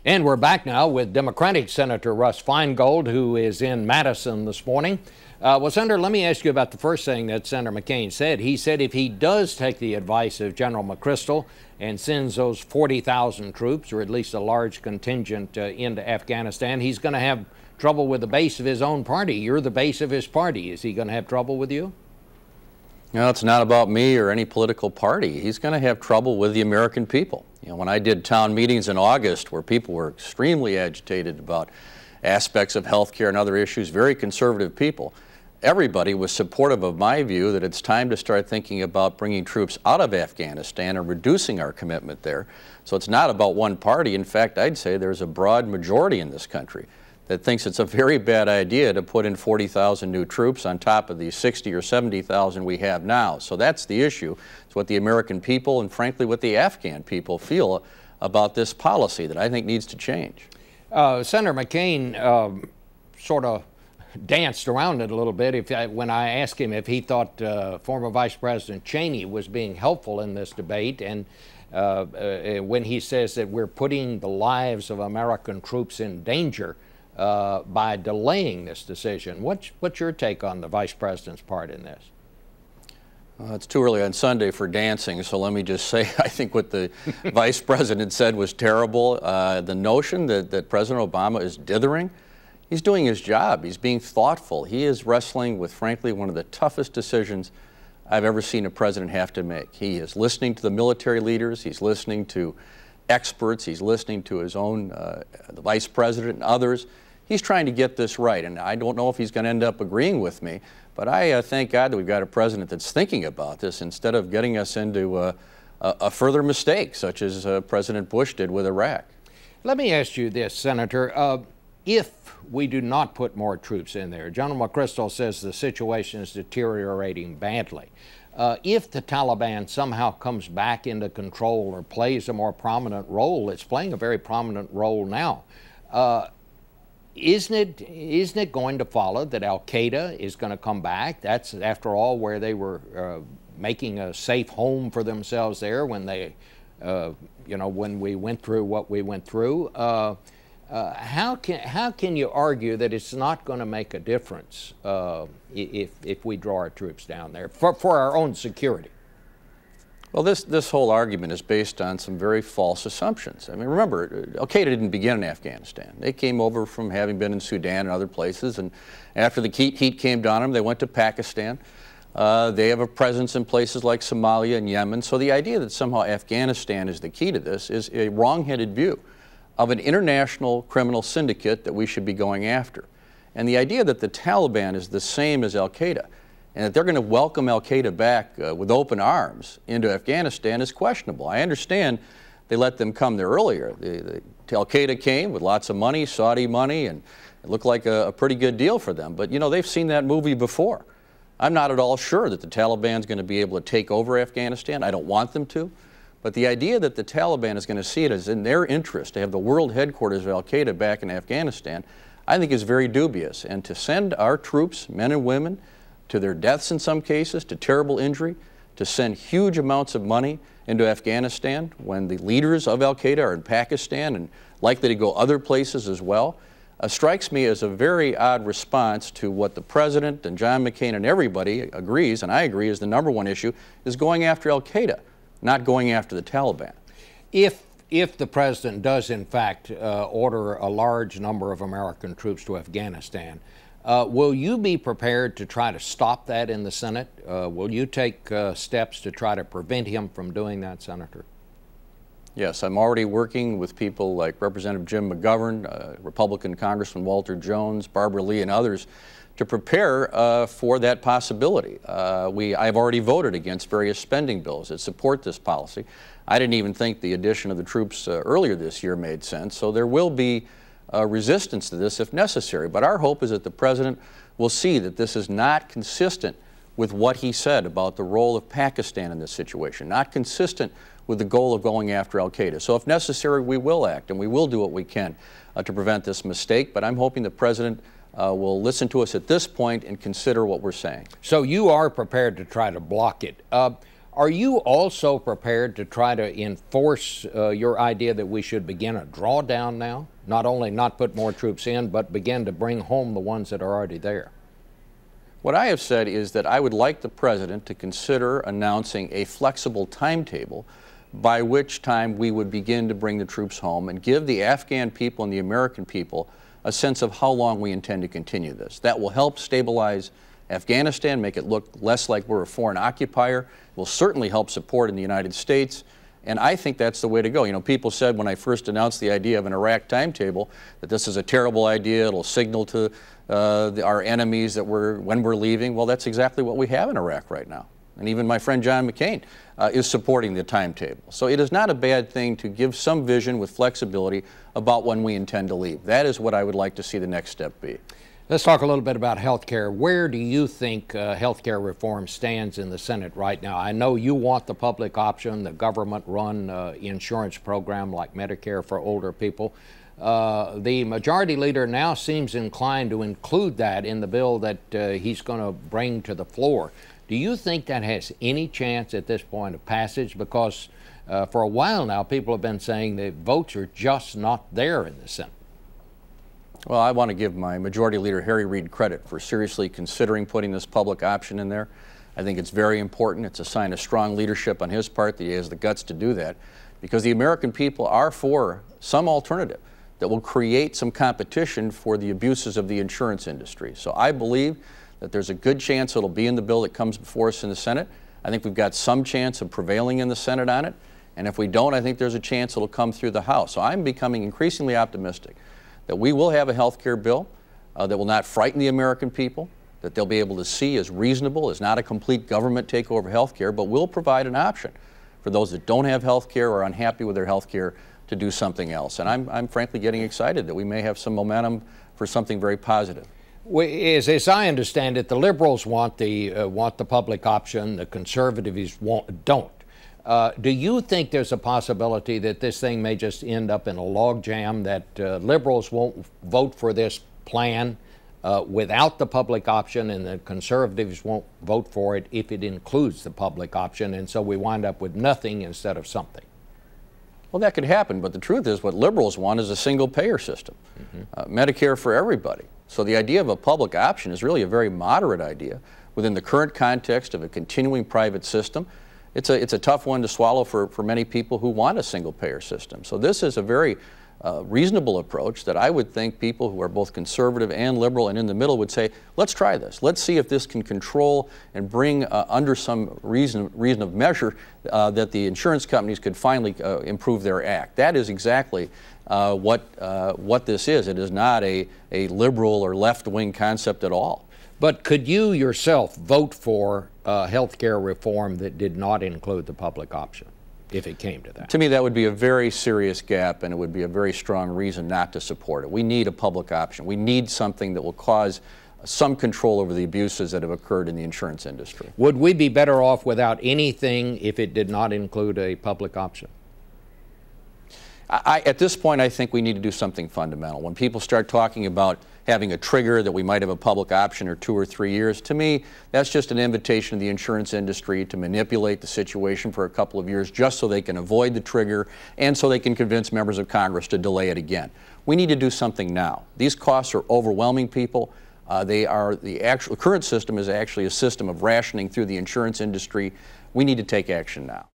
And we're back now with Democratic Senator Russ Feingold, who is in Madison this morning. Well, Senator, let me ask you about the first thing that Senator McCain said. He said if he does take the advice of General McChrystal and sends those 40,000 troops, or at least a large contingent, into Afghanistan, he's going to have trouble with the base of his own party. You're the base of his party. Is he going to have trouble with you? No, it's not about me or any political party. He's going to have trouble with the American people. You know, when I did town meetings in August where people were extremely agitated about aspects of health care and other issues, very conservative people, everybody was supportive of my view that it's time to start thinking about bringing troops out of Afghanistan and reducing our commitment there. So it's not about one party. In fact, I'd say there's a broad majority in this country that thinks it's a very bad idea to put in 40,000 new troops on top of the 60 or 70,000 we have now. So that's the issue. It's what the American people and frankly what the Afghan people feel about this policy that I think needs to change. Senator McCain sort of danced around it a little bit when I asked him if he thought former Vice President Cheney was being helpful in this debate, and when he says that we're putting the lives of American troops in danger by delaying this decision. What's your take on the Vice President's part in this? It's too early on Sunday for dancing, so let me just say I think what the Vice President said was terrible. The notion that President Obama is dithering, he's doing his job. He's being thoughtful. He is wrestling with, frankly, one of the toughest decisions I've ever seen a president have to make. He is listening to the military leaders. He's listening to experts. He's listening to his own the Vice President and others. He's trying to get this right, and I don't know if he's going to end up agreeing with me, but I thank God that we've got a president that's thinking about this instead of getting us into a further mistake, such as President Bush did with Iraq. Let me ask you this, Senator. If we do not put more troops in there, General McChrystal says the situation is deteriorating badly. If the Taliban somehow comes back into control or plays a more prominent role, it's playing a very prominent role now, isn't it going to follow that Al-Qaeda is going to come back? That's, after all, where they were making a safe home for themselves there when they, when we went through what we went through. How can you argue that it's not going to make a difference if we draw our troops down there for our own security? Well, this whole argument is based on some very false assumptions. I mean, remember, Al-Qaeda didn't begin in Afghanistan. They came over from having been in Sudan and other places, and after the heat came down on them, they went to Pakistan. They have a presence in places like Somalia and Yemen. So the idea that somehow Afghanistan is the key to this is a wrong-headed view of an international criminal syndicate that we should be going after. And the idea that the Taliban is the same as Al-Qaeda and that they're going to welcome Al-Qaeda back with open arms into Afghanistan is questionable. I understand they let them come there earlier. Al-Qaeda came with lots of money, Saudi money, and it looked like a pretty good deal for them. But, you know, they've seen that movie before. I'm not at all sure that the Taliban's going to be able to take over Afghanistan. I don't want them to. But the idea that the Taliban is going to see it as in their interest to have the world headquarters of Al-Qaeda back in Afghanistan, I think is very dubious. And to send our troops, men and women, to their deaths in some cases, to terrible injury, to send huge amounts of money into Afghanistan when the leaders of Al-Qaeda are in Pakistan and likely to go other places as well, strikes me as a very odd response to what the President and John McCain and everybody agrees, and I agree, is the #1 issue, is going after Al-Qaeda, not going after the Taliban. If the President does, in fact, order a large number of American troops to Afghanistan, will you be prepared to try to stop that in the Senate? Will you take steps to try to prevent him from doing that, Senator? Yes, I'm already working with people like Representative Jim McGovern, Republican Congressman Walter Jones, Barbara Lee, and others to prepare for that possibility. I've already voted against various spending bills that support this policy. I didn't even think the addition of the troops earlier this year made sense, so there will be resistance to this if necessary. But our hope is that the President will see that this is not consistent with what he said about the role of Pakistan in this situation, not consistent with the goal of going after Al-Qaeda. So if necessary, we will act and we will do what we can to prevent this mistake. But I'm hoping the President will listen to us at this point and consider what we're saying. So you are prepared to try to block it. Are you also prepared to try to enforce your idea that we should begin a drawdown now? Not only not put more troops in, but begin to bring home the ones that are already there? What I have said is that I would like the President to consider announcing a flexible timetable by which time we would begin to bring the troops home and give the Afghan people and the American people a sense of how long we intend to continue this. That will help stabilize Afghanistan, make it look less like we're a foreign occupier, will certainly help support in the United States, and I think that's the way to go. You know, people said when I first announced the idea of an Iraq timetable that this is a terrible idea, it'll signal to our enemies that when we're leaving. Well, that's exactly what we have in Iraq right now. And even my friend John McCain is supporting the timetable. So it is not a bad thing to give some vision with flexibility about when we intend to leave. That is what I would like to see the next step be. Let's talk a little bit about health care. Where do you think health care reform stands in the Senate right now? I know you want the public option, the government-run insurance program like Medicare for older people. The majority leader now seems inclined to include that in the bill that he's going to bring to the floor. Do you think that has any chance at this point of passage? Because for a while now, people have been saying the votes are just not there in the Senate. Well, I want to give my Majority Leader Harry Reid credit for seriously considering putting this public option in there. I think it's very important. It's a sign of strong leadership on his part that he has the guts to do that, because the American people are for some alternative that will create some competition for the abuses of the insurance industry. So I believe that there's a good chance it'll be in the bill that comes before us in the Senate. I think we've got some chance of prevailing in the Senate on it, and if we don't, I think there's a chance it'll come through the House. So I'm becoming increasingly optimistic that we will have a health care bill that will not frighten the American people, that they'll be able to see as reasonable, as not a complete government takeover of health care, but will provide an option for those that don't have health care or are unhappy with their health care to do something else. And I'm frankly getting excited that we may have some momentum for something very positive. As I understand it, the liberals want the public option, the conservatives don't. Do you think there's a possibility that this thing may just end up in a logjam, that liberals won't vote for this plan without the public option, and the conservatives won't vote for it if it includes the public option, and so we wind up with nothing instead of something? Well, that could happen, but the truth is what liberals want is a single-payer system, Medicare for everybody. So the idea of a public option is really a very moderate idea within the current context of a continuing private system. It's a tough one to swallow for many people who want a single-payer system. So this is a very reasonable approach that I would think people who are both conservative and liberal and in the middle would say, let's try this. Let's see if this can control and bring under some reason of measure that the insurance companies could finally improve their act. That is exactly what this is. It is not a liberal or left-wing concept at all. But could you yourself vote for health care reform that did not include the public option, if it came to that? To me, that would be a very serious gap, and it would be a very strong reason not to support it. We need a public option. We need something that will cause some control over the abuses that have occurred in the insurance industry. Would we be better off without anything if it did not include a public option? At this point, I think we need to do something fundamental. When people start talking about having a trigger that we might have a public option or 2 or 3 years, to me, that's just an invitation to the insurance industry to manipulate the situation for a couple of years just so they can avoid the trigger and so they can convince members of Congress to delay it again. We need to do something now. These costs are overwhelming people. The current system is actually a system of rationing through the insurance industry. We need to take action now.